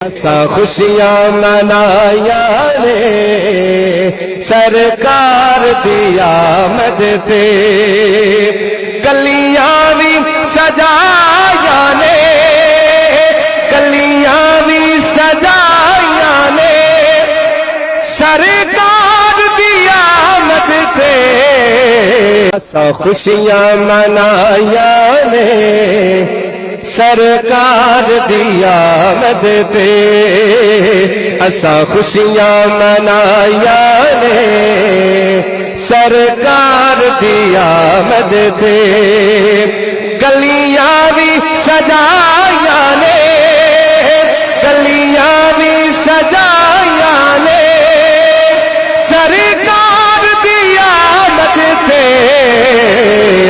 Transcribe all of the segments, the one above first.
خوشیاں منایا نے سرکار دی آمد تے گلیاں بھی سجایا نے گلیاں بھی سجایا نے سرکار دی آمد تے خوشیاں منایا نے سرکار دی آمد تے اساں خوشیاں منایا نے سرکار دی آمد تے گلیاں بھی سجایا نے گلیاں بھی سجایا نے سرکار دی آمد تے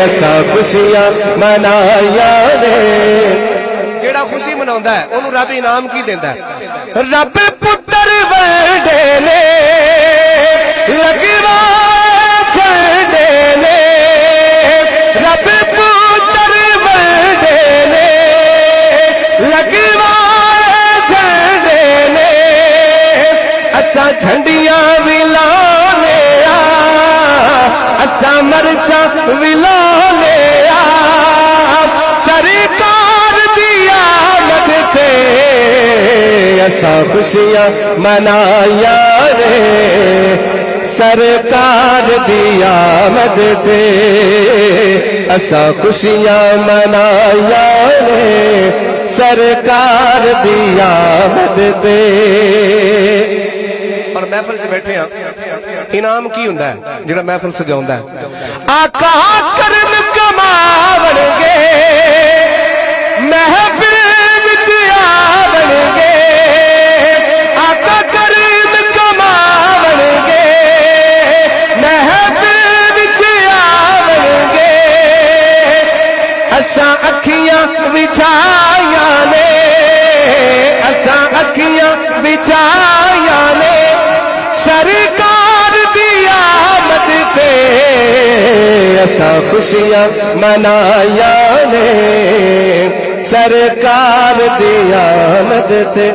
اساں خوشیاں منایا نے جیڑا خوشی مناوندا ہے اونوں رب انعام کی دیندا ہے؟ رب پتر ولدے نے لگوا چھڑدے نے رب پتر ولدے نے لگوا چھڑدے نے اساں جھنڈیاں وی لانے آ اساں مرچاں وی لانے آ سرکار دی آمد تے اساں خوشیاں منایا نے سرکار دی آمد تے اساں خوشیاں منایا نے سرکار دی آمد تے اور محفل چ بیٹھے ہاں انعام کی ہوندا ہے جڑا محفل سجاوندا ہے؟ آقا کرم کماون گے محفل وچ آون گے آقا کرم کماون گے محفل وچ آون گے اساں اکھیاں وچھایا نے اساں اکھیاں وچھایا نے سرکار دی آمد تے اساں خوشیاں منایا نے سرکار دی آمد تے